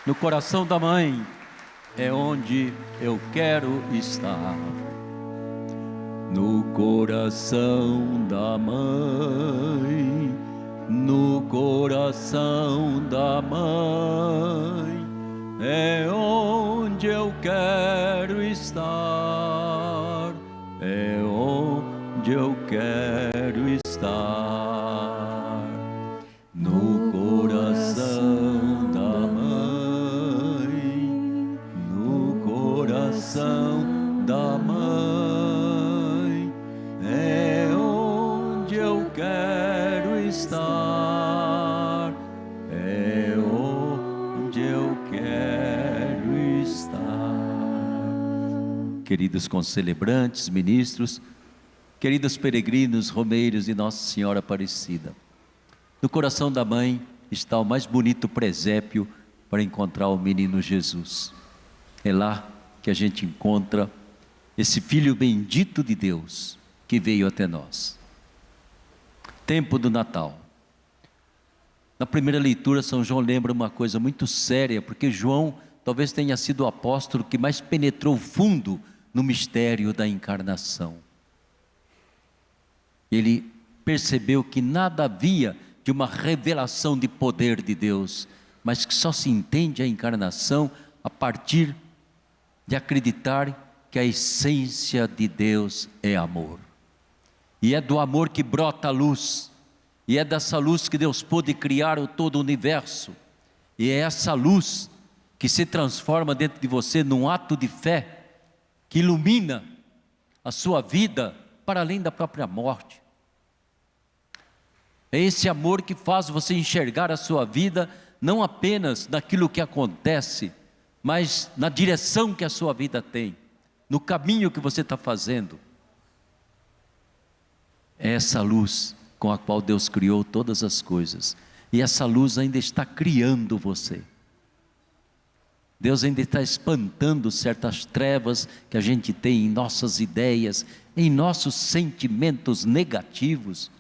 No coração da mãe é onde eu quero estar. No coração da mãe, no coração da mãe é onde eu quero estar. É onde eu quero estar. No coração da mãe, no coração da mãe é onde eu quero estar. É onde eu quero estar. Queridos concelebrantes, ministros, queridos peregrinos, romeiros de Nossa Senhora Aparecida, no coração da mãe está o mais bonito presépio para encontrar o menino Jesus. É lá que a gente encontra esse Filho bendito de Deus que veio até nós. Tempo do Natal. Na primeira leitura, São João lembra uma coisa muito séria, porque João talvez tenha sido o apóstolo que mais penetrou fundo no mistério da encarnação. Ele percebeu que nada havia de uma revelação de poder de Deus, mas que só se entende a encarnação a partir de acreditar que a essência de Deus é amor. E é do amor que brota a luz, e é dessa luz que Deus pôde criar todo o universo, e é essa luz que se transforma dentro de você num ato de fé, que ilumina a sua vida para além da própria morte. É esse amor que faz você enxergar a sua vida não apenas naquilo que acontece, mas na direção que a sua vida tem, no caminho que você está fazendo. É essa luz com a qual Deus criou todas as coisas, e essa luz ainda está criando você. Deus ainda está espantando certas trevas que a gente tem em nossas ideias, em nossos sentimentos negativos,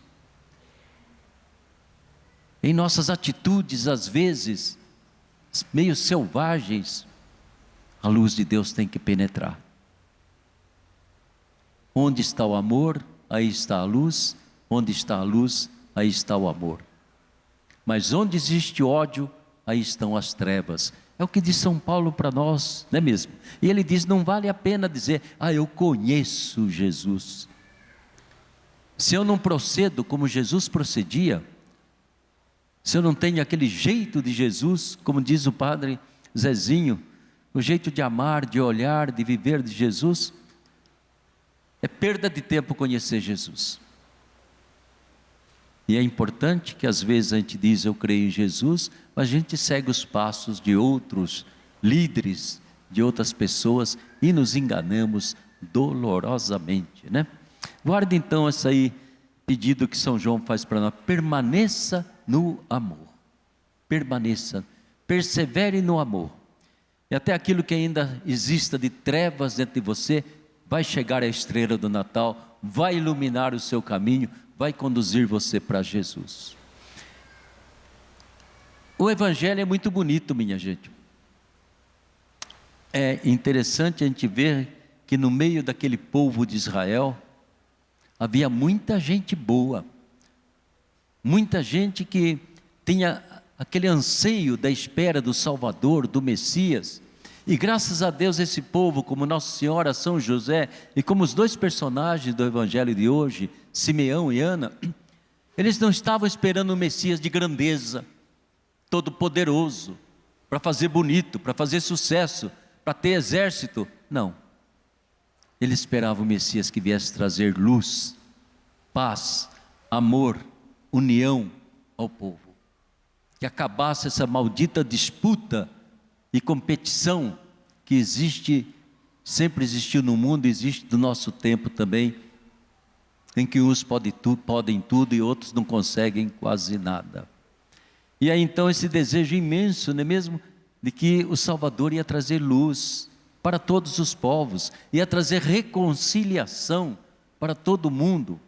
em nossas atitudes, às vezes, meio selvagens. A luz de Deus tem que penetrar. Onde está o amor, aí está a luz. Onde está a luz, aí está o amor. Mas onde existe ódio, aí estão as trevas. É o que diz São Paulo para nós, não é mesmo? E ele diz, não vale a pena dizer, eu conheço Jesus. Se eu não procedo como Jesus procedia, se eu não tenho aquele jeito de Jesus, como diz o padre Zezinho, o jeito de amar, de olhar, de viver de Jesus, é perda de tempo conhecer Jesus. E é importante que às vezes a gente diz, eu creio em Jesus, mas a gente segue os passos de outros líderes, de outras pessoas, e nos enganamos dolorosamente, né? Guarde então esse aí, pedido que São João faz para nós, permaneça no amor, permaneça, persevere no amor, e até aquilo que ainda exista de trevas dentro de você, vai chegar a estrela do Natal, vai iluminar o seu caminho, vai conduzir você para Jesus. O Evangelho é muito bonito, minha gente. É interessante a gente ver que no meio daquele povo de Israel, havia muita gente boa, muita gente que tinha aquele anseio da espera do Salvador, do Messias, e graças a Deus esse povo, como Nossa Senhora, São José, e como os dois personagens do Evangelho de hoje, Simeão e Ana, eles não estavam esperando um Messias de grandeza, todo poderoso, para fazer bonito, para fazer sucesso, para ter exército, não. Eles esperavam o Messias que viesse trazer luz, paz, amor, união ao povo, que acabasse essa maldita disputa e competição que existe, sempre existiu no mundo, existe no nosso tempo também, em que uns podem tudo e outros não conseguem quase nada. E aí então esse desejo imenso, não é mesmo, de que o Salvador ia trazer luz para todos os povos, ia trazer reconciliação para todo mundo,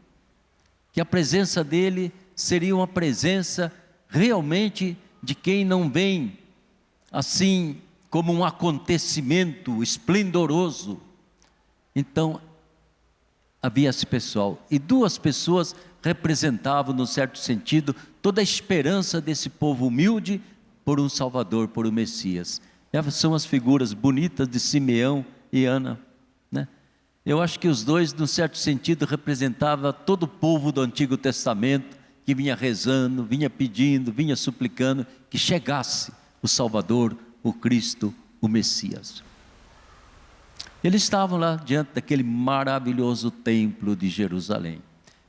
que a presença dele seria uma presença realmente de quem não vem assim como um acontecimento esplendoroso. Então, havia esse pessoal, e duas pessoas representavam, num certo sentido, toda a esperança desse povo humilde por um Salvador, por um Messias. Essas são as figuras bonitas de Simeão e Ana, né? Eu acho que os dois, num certo sentido, representavam todo o povo do Antigo Testamento, que vinha rezando, vinha pedindo, vinha suplicando que chegasse o Salvador, o Cristo, o Messias. Eles estavam lá diante daquele maravilhoso templo de Jerusalém.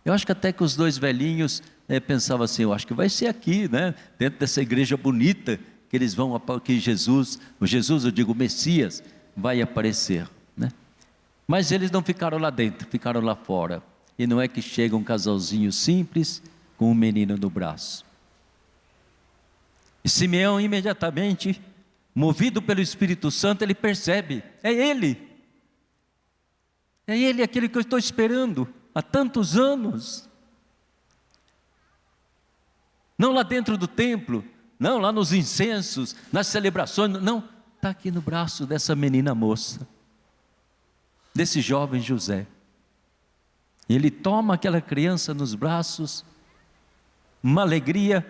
Eu acho que até que os dois velhinhos pensavam assim, eu acho que vai ser aqui, né? Dentro dessa igreja bonita, que eles vão, que Jesus, eu digo o Messias, vai aparecer, né? Mas eles não ficaram lá dentro, ficaram lá fora. E não é que chega um casalzinho simples, com um menino no braço. E Simeão imediatamente, movido pelo Espírito Santo, ele percebe, é ele, aquele que eu estou esperando há tantos anos. Não lá dentro do templo, não lá nos incensos, nas celebrações, não, está aqui no braço dessa menina moça, desse jovem José. E ele toma aquela criança nos braços, uma alegria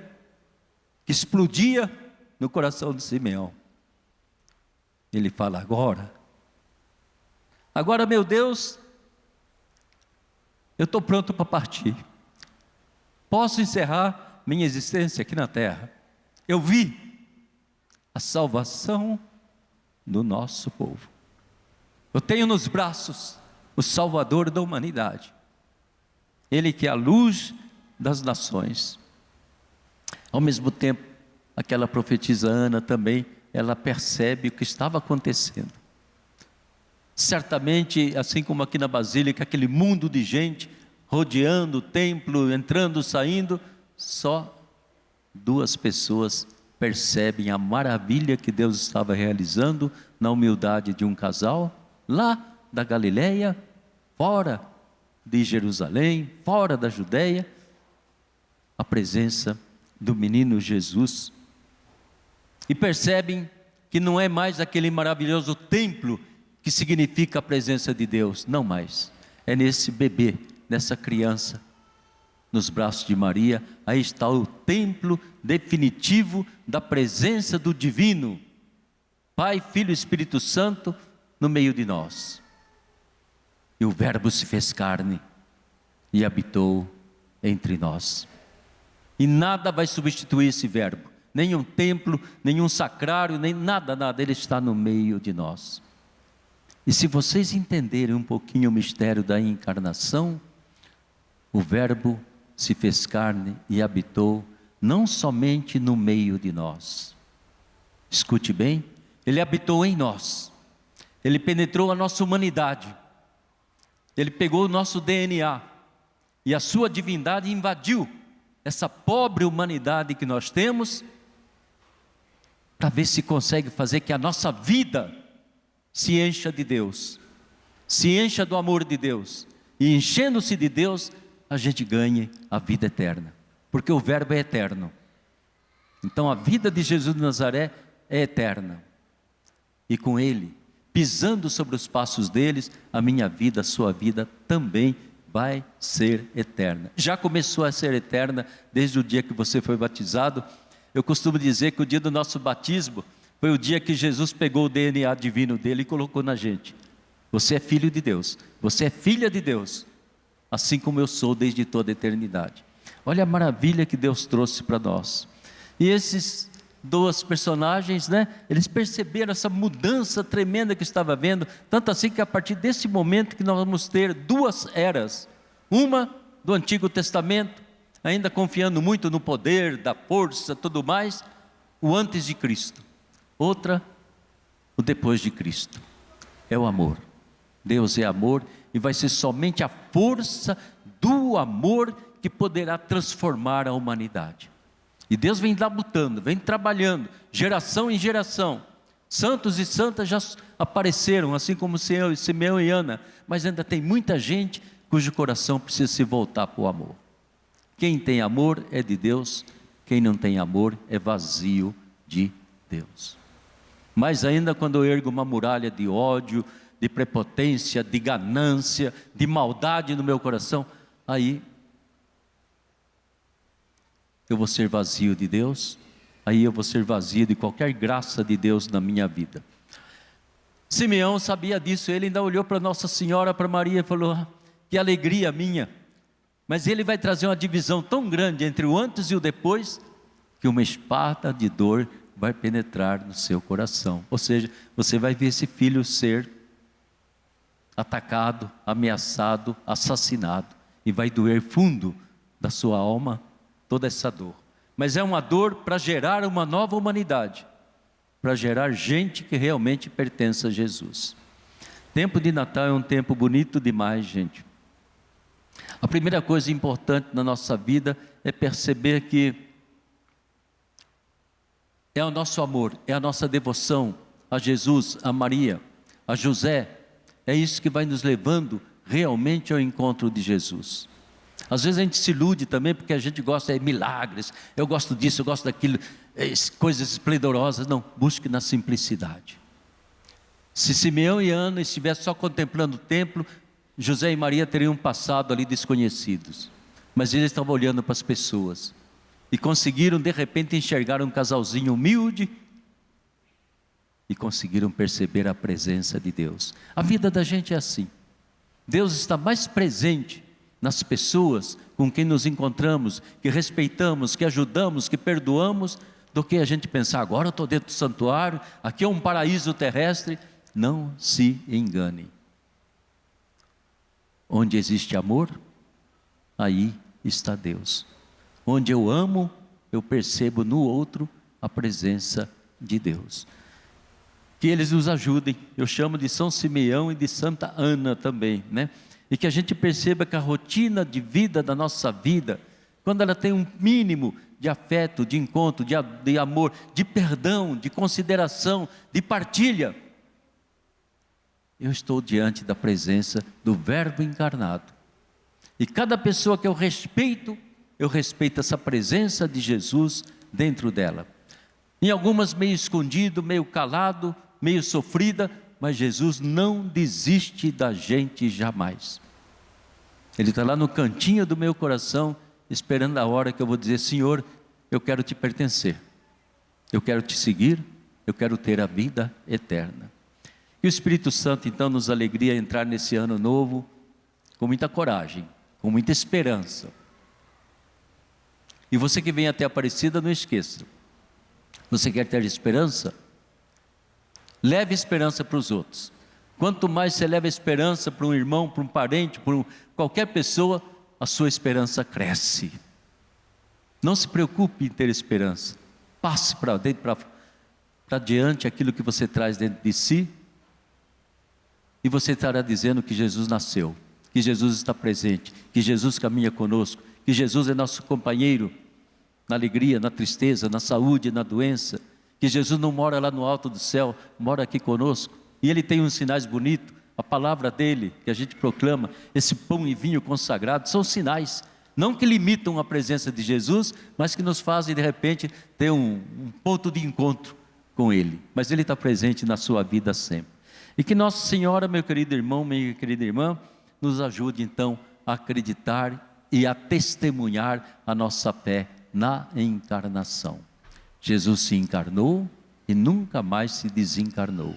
que explodia no coração de Simeão. Ele fala, agora meu Deus, eu estou pronto para partir, posso encerrar minha existência aqui na terra. Eu vi a salvação do nosso povo, eu tenho nos braços o Salvador da humanidade, Ele que é a luz das nações. Ao mesmo tempo, aquela profetisa Ana também, ela percebe o que estava acontecendo. Certamente, assim como aqui na Basílica, aquele mundo de gente rodeando o templo, entrando, saindo, só duas pessoas percebem a maravilha que Deus estava realizando na humildade de um casal, lá da Galileia, fora de Jerusalém, fora da Judeia, a presença do menino Jesus, e percebem que não é mais aquele maravilhoso templo que significa a presença de Deus, não mais, é nesse bebê, nessa criança, nos braços de Maria. Aí está o templo definitivo da presença do divino, Pai, Filho e Espírito Santo, no meio de nós. E o Verbo se fez carne e habitou entre nós. E nada vai substituir esse Verbo, nenhum templo, nenhum sacrário, nem nada, Ele está no meio de nós. E se vocês entenderem um pouquinho o mistério da encarnação, o Verbo se fez carne e habitou não somente no meio de nós. Escute bem, Ele habitou em nós, Ele penetrou a nossa humanidade, Ele pegou o nosso DNA e a sua divindade invadiu essa pobre humanidade que nós temos, para ver se consegue fazer que a nossa vida se encha de Deus, se encha do amor de Deus, e enchendo-se de Deus, a gente ganhe a vida eterna, porque o Verbo é eterno. Então a vida de Jesus de Nazaré é eterna, e com Ele, pisando sobre os passos deles, a minha vida, a sua vida também vai ser eterna. Já começou a ser eterna desde o dia que você foi batizado. Eu costumo dizer que o dia do nosso batismo foi o dia que Jesus pegou o DNA divino dele e colocou na gente. Você é filho de Deus, você é filha de Deus, assim como eu sou desde toda a eternidade. Olha a maravilha que Deus trouxe para nós. E esses dois personagens, né, eles perceberam essa mudança tremenda que estava havendo, tanto assim que a partir desse momento que nós vamos ter duas eras, uma do Antigo Testamento, ainda confiando muito no poder, da força, tudo mais, o antes de Cristo, outra, o depois de Cristo, é o amor. Deus é amor, e vai ser somente a força do amor que poderá transformar a humanidade. E Deus vem labutando, vem trabalhando, geração em geração. Santos e santas já apareceram, assim como Simeão e Ana, mas ainda tem muita gente cujo coração precisa se voltar para o amor. Quem tem amor é de Deus, quem não tem amor é vazio de Deus. Mais ainda quando eu ergo uma muralha de ódio, de prepotência, de ganância, de maldade no meu coração, aí eu vou ser vazio de Deus, aí eu vou ser vazio de qualquer graça de Deus na minha vida. Simeão sabia disso, ele ainda olhou para Nossa Senhora, para Maria e falou: ah, que alegria minha. Mas ele vai trazer uma divisão tão grande entre o antes e o depois, que uma espada de dor vai penetrar no seu coração. Ou seja, você vai ver esse filho ser atacado, ameaçado, assassinado, e vai doer fundo da sua alma toda essa dor. Mas é uma dor para gerar uma nova humanidade, para gerar gente que realmente pertence a Jesus. Tempo de Natal é um tempo bonito demais, gente. A primeira coisa importante na nossa vida é perceber que é o nosso amor, é a nossa devoção a Jesus, a Maria, a José. É isso que vai nos levando realmente ao encontro de Jesus. Às vezes a gente se ilude também, porque a gente gosta de milagres, eu gosto disso, eu gosto daquilo, coisas esplendorosas. Não, busque na simplicidade. Se Simeão e Ana estivessem só contemplando o templo, José e Maria teriam passado ali desconhecidos. Mas eles estavam olhando para as pessoas, e conseguiram de repente enxergar um casalzinho humilde, e conseguiram perceber a presença de Deus. A vida da gente é assim. Deus está mais presente nas pessoas com quem nos encontramos, que respeitamos, que ajudamos, que perdoamos, do que a gente pensar: agora eu estou dentro do santuário, aqui é um paraíso terrestre. Não se engane. Onde existe amor, aí está Deus. Onde eu amo, eu percebo no outro a presença de Deus. Que eles nos ajudem. Eu chamo de São Simeão e de Santa Ana também, né? E que a gente perceba que a rotina de vida da nossa vida, quando ela tem um mínimo de afeto, de encontro, de amor, de perdão, de consideração, de partilha, eu estou diante da presença do Verbo encarnado. E cada pessoa que eu respeito essa presença de Jesus dentro dela. Em algumas meio escondido, meio calado, meio sofrida, mas Jesus não desiste da gente jamais. Ele está lá no cantinho do meu coração, esperando a hora que eu vou dizer: Senhor, eu quero te pertencer, eu quero te seguir, eu quero ter a vida eterna. Que o Espírito Santo então nos alegria entrar nesse ano novo com muita coragem, com muita esperança. E você que vem até Aparecida, não esqueça, você quer ter esperança? Leve esperança para os outros. Quanto mais você leva esperança para um irmão, para um parente, para qualquer pessoa, a sua esperança cresce. Não se preocupe em ter esperança. Passe para diante aquilo que você traz dentro de si, e você estará dizendo que Jesus nasceu, que Jesus está presente, que Jesus caminha conosco, que Jesus é nosso companheiro na alegria, na tristeza, na saúde, na doença, que Jesus não mora lá no alto do céu, mora aqui conosco, e Ele tem uns sinais bonitos. A palavra dEle, que a gente proclama, esse pão e vinho consagrado, são sinais, não que limitam a presença de Jesus, mas que nos fazem de repente ter um ponto de encontro com Ele, mas Ele está presente na sua vida sempre. E que Nossa Senhora, meu querido irmão, minha querida irmã, nos ajude então a acreditar e a testemunhar a nossa fé na encarnação. Jesus se encarnou e nunca mais se desencarnou.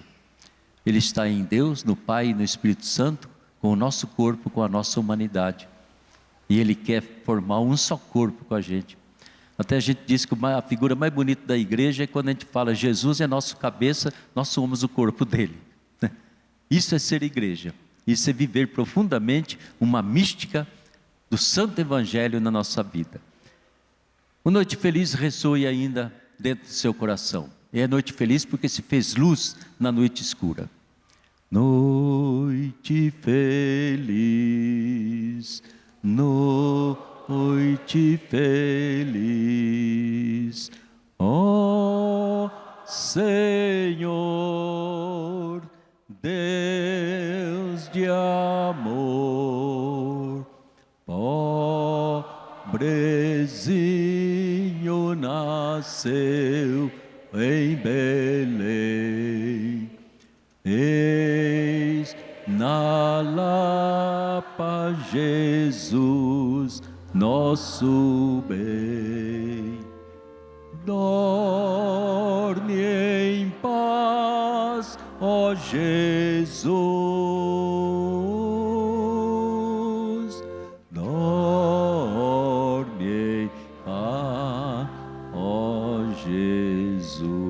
Ele está em Deus, no Pai e no Espírito Santo, com o nosso corpo, com a nossa humanidade. E Ele quer formar um só corpo com a gente. Até a gente diz que a figura mais bonita da igreja é quando a gente fala: Jesus é nossa cabeça, nós somos o corpo dele. Isso é ser igreja, isso é viver profundamente uma mística do Santo Evangelho na nossa vida. Uma noite feliz ressoe ainda dentro do seu coração. É noite feliz porque se fez luz na noite escura. Noite feliz, noite feliz, ó Senhor, Deus de amor, pobrezinho nasceu em Belém. Eis na Lapa Jesus, nosso bem. Dorme em paz, ó Jesus. Dorme em paz, ó Jesus.